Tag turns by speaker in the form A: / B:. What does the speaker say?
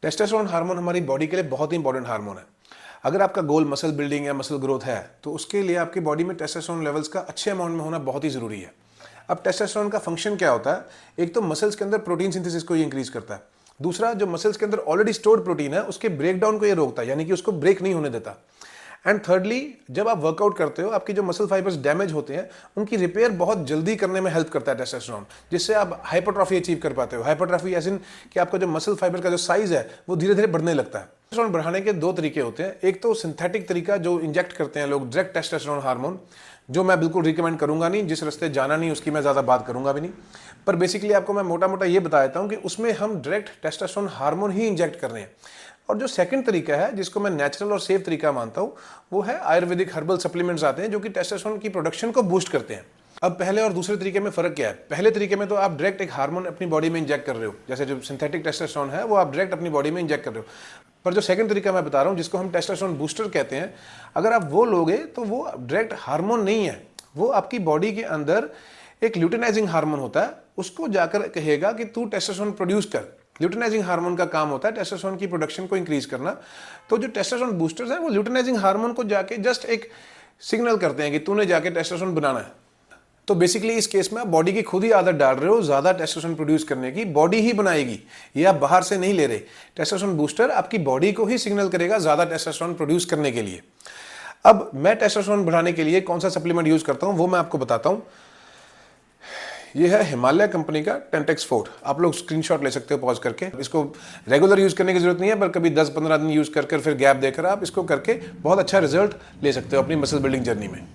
A: Testosterone hormone हमारी body के लिए बहुत ही इंपॉर्टेंट हार्मोन है। अगर आपका गोल मसल बिल्डिंग या मसल ग्रोथ है तो उसके लिए आपकी बॉडी में टेस्टोस्टेरोन लेवल्स का अच्छे अमाउंट में होना बहुत ही ज़रूरी है। अब टेस्टोस्टेरोन का फंक्शन क्या होता है? एक तो मसल्स के अंदर प्रोटीन सिंथेसिस को ये इंक्रीज करता है। दूसरा, जो मसल्स के अंदर ऑलरेडी स्टोर्ड प्रोटीन है उसके ब्रेक डाउन को ये रोकता है, यानी कि उसको ब्रेक नहीं होने देता। एंड थर्डली, जब आप वर्कआउट करते हो आपकी जो मसल फाइबर्स डैमेज होते हैं उनकी रिपेयर बहुत जल्दी करने में हेल्प करता है टेस्टोस्टेरोन, जिससे आप हाइपरट्रॉफी अचीव कर पाते हो। हाइपरट्रॉफी एज इन कि आपका जो मसल फाइबर का जो साइज है वो धीरे धीरे बढ़ने लगता है। टेस्टोस्टेरोन बढ़ाने के दो तरीके होते हैं। एक तो सिंथेटिक तरीका जो इंजेक्ट करते हैं लोग, डायरेक्ट टेस्टोस्टेरोन हार्मोन, जो मैं बिल्कुल रिकमेंड करूंगा नहीं, जिस रास्ते जाना नहीं उसकी मैं ज़्यादा बात करूंगा भी नहीं। पर बेसिकली आपको मैं मोटा मोटा ये बता देता हूँ कि उसमें हम डायरेक्ट टेस्टोस्टेरोन हार्मोन ही इंजेक्ट कर रहे हैं। और जो सेकंड तरीका है जिसको मैं नेचुरल और सेफ तरीका मानता हूँ वो है आयुर्वेदिक हर्बल सप्लीमेंट्स आते हैं जो कि टेस्टोस्टेरोन की प्रोडक्शन को बूस्ट करते हैं। अब पहले और दूसरे तरीके में फ़र्क क्या है? पहले तरीके में तो आप डायरेक्ट एक हार्मोन अपनी बॉडी में इंजेक्ट कर रहे हो, जैसे जो सिंथेटिक टेस्टोस्टेरोन है वो आप डायरेक्ट अपनी बॉडी में इंजेक्ट कर रहे हो। पर जो सेकंड तरीका मैं बता रहा हूँ जिसको हम टेस्टोस्टेरोन बूस्टर कहते हैं, अगर आप वो लोगे तो वो डायरेक्ट हार्मोन नहीं है, वो आपकी बॉडी के अंदर एक ल्यूटिनाइजिंग हार्मोन होता है, उसको जाकर कहेगा कि तू टेस्टोस्टेरोन प्रोड्यूस कर। ल्यूटिनाइजिंग हार्मोन का काम होता है टेस्टोस्टेरोन की प्रोडक्शन को इंक्रीज करना। तो जो टेस्टोस्टेरोन बूस्टर्स हैं वो ल्यूटिनाइजिंग हार्मोन को जाके जस्ट एक सिग्नल करते हैं कि तूने जाके टेस्टोस्टेरोन बनाना है। तो बेसिकली इस केस में आप बॉडी की खुद ही आदत डाल रहे हो ज्यादा टेस्टोस्टेरोन प्रोड्यूस करने की, बॉडी ही बनाएगी, ये आप बाहर से नहीं ले रहे। टेस्टोस्टेरोन बूस्टर आपकी बॉडी को ही सिग्नल करेगा ज्यादा टेस्टोस्टेरोन प्रोड्यूस करने के लिए। अब मैं टेस्टोस्टेरोन बढ़ाने के लिए कौन सा सप्लीमेंट यूज करता हूं वो मैं आपको बताता हूं। ये है हिमालय कंपनी का टेंटेक्स फोर्ट। आप लोग स्क्रीनशॉट ले सकते हो पॉज करके। इसको रेगुलर यूज करने की जरूरत नहीं है, पर कभी 10-15 दिन यूज कर फिर गैप देकर आप इसको करके बहुत अच्छा रिजल्ट ले सकते हो अपनी मसल बिल्डिंग जर्नी में।